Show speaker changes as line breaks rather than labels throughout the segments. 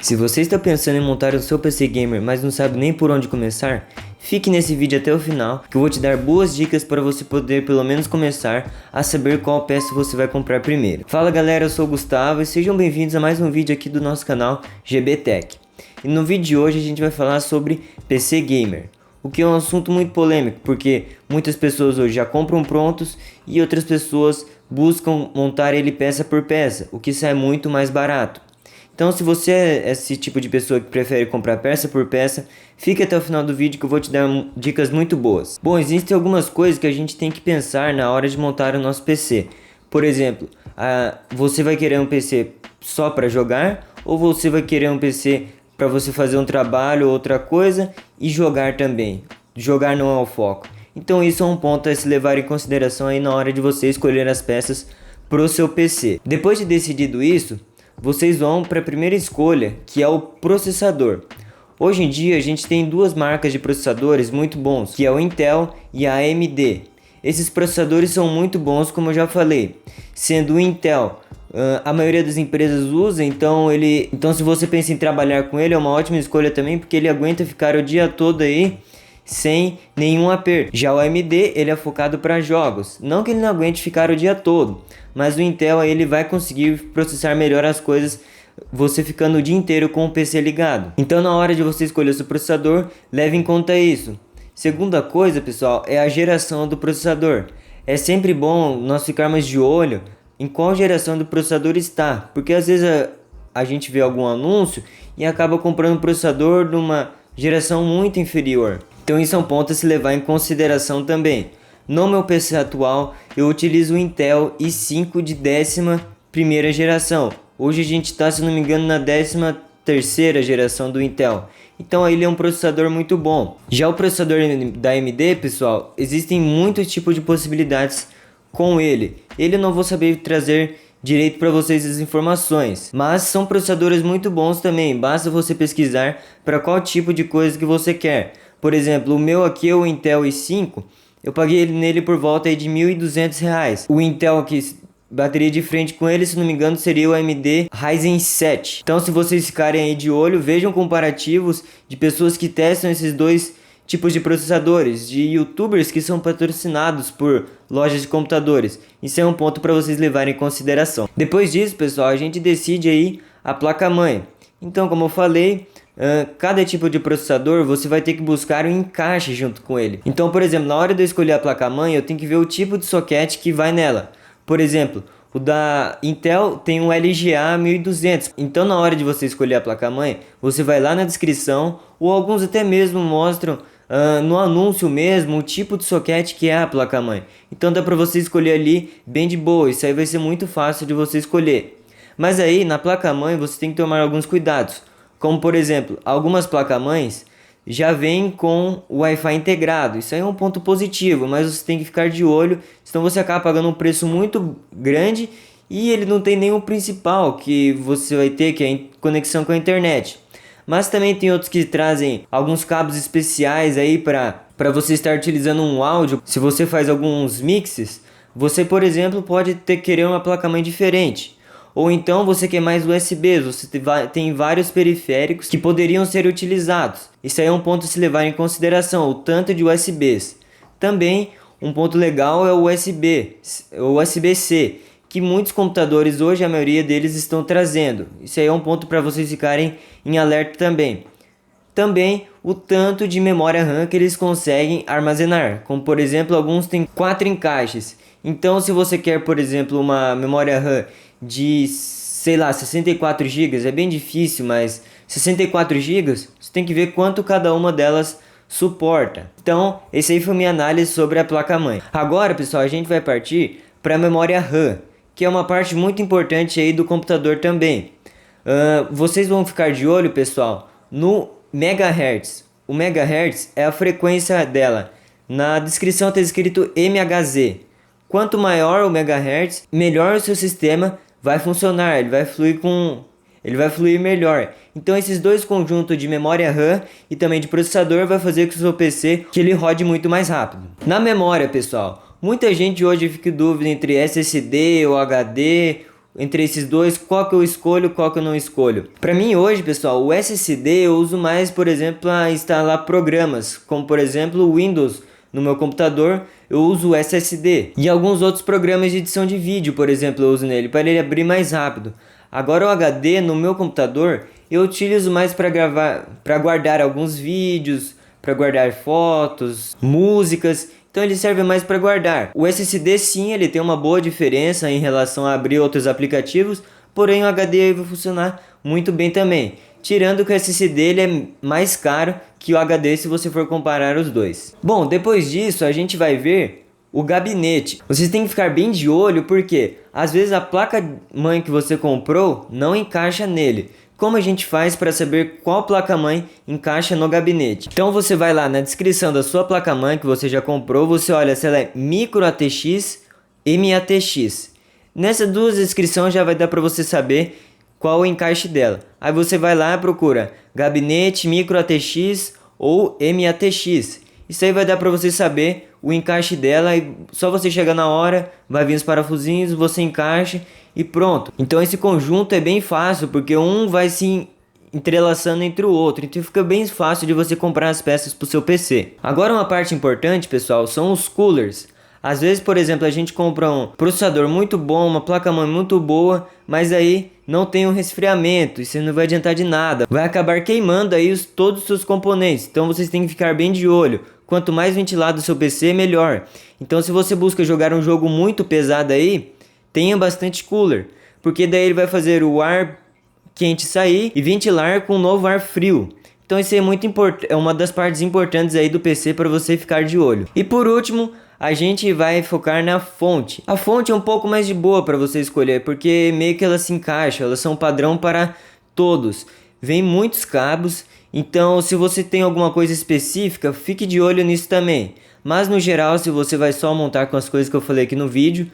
Se você está pensando em montar o seu PC Gamer, mas não sabe nem por onde começar, fique nesse vídeo até o final, que eu vou te dar boas dicas para você poder pelo menos começar a saber qual peça você vai comprar primeiro. Fala galera, eu sou o Gustavo e sejam bem-vindos a mais um vídeo aqui do nosso canal GB Tech. E no vídeo de hoje a gente vai falar sobre PC Gamer, o que é um assunto muito polêmico, porque muitas pessoas hoje já compram prontos e outras pessoas buscam montar ele peça por peça, o que sai muito mais barato. Então, se você é esse tipo de pessoa que prefere comprar peça por peça, fique até o final do vídeo que eu vou te dar dicas muito boas. Bom, existem algumas coisas que a gente tem que pensar na hora de montar o nosso PC. Por exemplo, você vai querer um PC só para jogar ou você vai querer um PC para você fazer um trabalho ou outra coisa e jogar também? Jogar não é o foco. Então isso é um ponto a se levar em consideração aí na hora de você escolher as peças para o seu PC. Depois de decidido isso, vocês vão para a primeira escolha, que é o processador. Hoje em dia a gente tem duas marcas de processadores muito bons, que é o Intel e a AMD. Esses processadores são muito bons, como eu já falei, sendo o Intel a maioria das empresas usa, então se você pensa em trabalhar com ele é uma ótima escolha também, porque ele aguenta ficar o dia todo aí sem nenhum aperto. Já o AMD ele é focado para jogos, não que ele não aguente ficar o dia todo, mas o Intel aí, ele vai conseguir processar melhor as coisas, você ficando o dia inteiro com o PC ligado. Então na hora de você escolher o seu processador, leve em conta isso. Segunda coisa, pessoal, é a geração do processador. É sempre bom nós ficarmos de olho em qual geração do processador está, porque às vezes a gente vê algum anúncio e acaba comprando um processador de uma geração muito inferior. Então isso é um ponto a se levar em consideração também. No meu PC atual eu utilizo o Intel i5 de 11ª geração. Hoje a gente está, se não me engano, na 13ª geração do Intel. Então ele é um processador muito bom. Já o processador da AMD, pessoal, existem muitos tipos de possibilidades com ele. Eu não vou saber trazer direito para vocês as informações, mas são processadores muito bons também. Basta você pesquisar para qual tipo de coisa que você quer. Por exemplo, o meu aqui é o Intel i5, eu paguei nele por volta aí de R$ 1.200. O Intel aqui, bateria de frente com ele, se não me engano, seria o AMD Ryzen 7. Então se vocês ficarem aí de olho, vejam comparativos de pessoas que testam esses dois tipos de processadores, de youtubers que são patrocinados por lojas de computadores. Isso é um ponto para vocês levarem em consideração. Depois disso, pessoal, a gente decide aí a placa-mãe. Então, como eu falei, cada tipo de processador você vai ter que buscar um encaixe junto com ele. Então, por exemplo, na hora de eu escolher a placa-mãe, eu tenho que ver o tipo de soquete que vai nela. Por exemplo, o da Intel tem um LGA 1200. Então, na hora de você escolher a placa-mãe, você vai lá na descrição, ou alguns até mesmo mostram no anúncio mesmo o tipo de soquete que é a placa-mãe. Então dá para você escolher ali bem de boa. Isso aí vai ser muito fácil de você escolher. Mas aí na placa-mãe você tem que tomar alguns cuidados. Como por exemplo, algumas placas-mães já vêm com o Wi-Fi integrado. Isso aí é um ponto positivo, mas você tem que ficar de olho, senão você acaba pagando um preço muito grande e ele não tem nenhum principal que você vai ter, que é a conexão com a internet. Mas também tem outros que trazem alguns cabos especiais aí para você estar utilizando um áudio. Se você faz alguns mixes, você por exemplo pode querer uma placa-mãe diferente. Ou então você quer mais USBs, você tem vários periféricos que poderiam ser utilizados. Isso aí é um ponto a se levar em consideração, o tanto de USBs. Também um ponto legal é o USB-C, que muitos computadores hoje, a maioria deles estão trazendo. Isso aí é um ponto para vocês ficarem em alerta também. Também o tanto de memória RAM que eles conseguem armazenar, como por exemplo, alguns têm 4 encaixes. Então se você quer, por exemplo, uma memória RAM de, sei lá, 64 GB, é bem difícil, mas 64 GB, você tem que ver quanto cada uma delas suporta. Então, essa aí foi minha análise sobre a placa-mãe. Agora, pessoal, a gente vai partir para a memória RAM, que é uma parte muito importante aí do computador também. Vocês vão ficar de olho, pessoal, no megahertz. O megahertz é a frequência dela. Na descrição está escrito MHz. Quanto maior o megahertz, melhor o seu sistema vai funcionar. Ele vai fluir melhor. Então esses dois conjuntos de memória RAM e também de processador vai fazer com o seu PC que ele rode muito mais rápido. Na memória, pessoal, muita gente hoje fica em dúvida entre SSD ou HD, entre esses dois, qual que eu escolho, qual que eu não escolho. Para mim hoje, pessoal, o SSD eu uso mais, por exemplo, para instalar programas, como por exemplo o Windows no meu computador, eu uso o SSD. E alguns outros programas de edição de vídeo, por exemplo, eu uso nele, para ele abrir mais rápido. Agora o HD no meu computador, eu utilizo mais para gravar, para guardar alguns vídeos, para guardar fotos, músicas. Então ele serve mais para guardar. O SSD sim, ele tem uma boa diferença em relação a abrir outros aplicativos, porém o HD vai funcionar muito bem também. Tirando que o SSD ele é mais caro que o HD se você for comparar os dois. Bom, depois disso a gente vai ver o gabinete. Vocês têm que ficar bem de olho porque às vezes a placa-mãe que você comprou não encaixa nele. Como a gente faz para saber qual placa-mãe encaixa no gabinete? Então você vai lá na descrição da sua placa-mãe que você já comprou, você olha se ela é micro ATX, MATX. Nessas duas descrições já vai dar para você saber qual o encaixe dela. Aí você vai lá e procura gabinete micro ATX ou MATX. Isso aí vai dar para você saber o encaixe dela e só você chegar na hora, vai vir os parafusinhos, você encaixa e pronto. Então esse conjunto é bem fácil porque um vai se entrelaçando entre o outro, então fica bem fácil de você comprar as peças para o seu PC. Agora uma parte importante, pessoal, são os coolers. Às vezes, por exemplo, a gente compra um processador muito bom, uma placa-mãe muito boa, mas aí não tem um resfriamento, isso não vai adiantar de nada. Vai acabar queimando aí todos os seus componentes, então vocês têm que ficar bem de olho. Quanto mais ventilado o seu PC, melhor. Então se você busca jogar um jogo muito pesado aí, tenha bastante cooler, porque daí ele vai fazer o ar quente sair e ventilar com um novo ar frio. Então isso é muito importante, é uma das partes importantes aí do PC para você ficar de olho. E por último, a gente vai focar na fonte. A fonte é um pouco mais de boa para você escolher, porque meio que elas se encaixam, elas são padrão para todos. Vem muitos cabos, então se você tem alguma coisa específica, fique de olho nisso também. Mas no geral, se você vai só montar com as coisas que eu falei aqui no vídeo,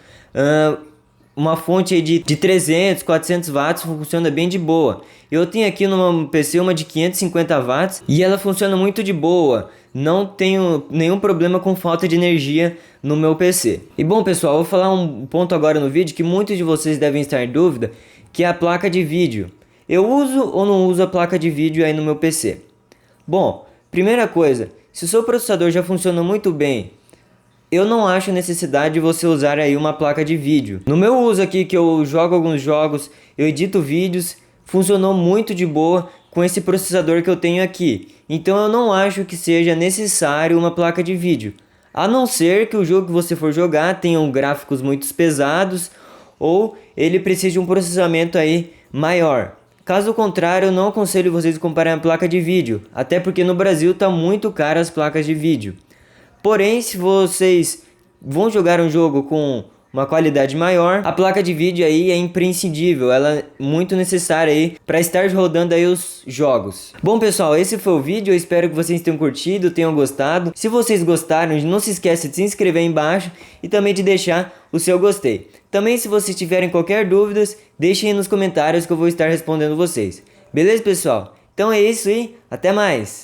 uma fonte aí de 300, 400 watts funciona bem de boa. Eu tenho aqui no meu PC uma de 550 watts e ela funciona muito de boa. Não tenho nenhum problema com falta de energia no meu PC. E bom pessoal, eu vou falar um ponto agora no vídeo que muitos de vocês devem estar em dúvida, que é a placa de vídeo. Eu uso ou não uso a placa de vídeo aí no meu PC? Bom, primeira coisa, se o seu processador já funciona muito bem, eu não acho necessidade de você usar aí uma placa de vídeo. No meu uso aqui que eu jogo alguns jogos, eu edito vídeos, funcionou muito de boa com esse processador que eu tenho aqui. Então eu não acho que seja necessário uma placa de vídeo. A não ser que o jogo que você for jogar tenha gráficos muito pesados ou ele precise de um processamento aí maior. Caso contrário, eu não aconselho vocês a comprar uma placa de vídeo, até porque no Brasil está muito caro as placas de vídeo. Porém, se vocês vão jogar um jogo com uma qualidade maior, a placa de vídeo aí é imprescindível, ela é muito necessária aí para estar rodando aí os jogos. Bom pessoal, esse foi o vídeo, eu espero que vocês tenham curtido, tenham gostado. Se vocês gostaram, não se esqueça de se inscrever aí embaixo e também de deixar o seu gostei. Também se vocês tiverem qualquer dúvidas, deixem aí nos comentários que eu vou estar respondendo vocês. Beleza pessoal? Então é isso e até mais!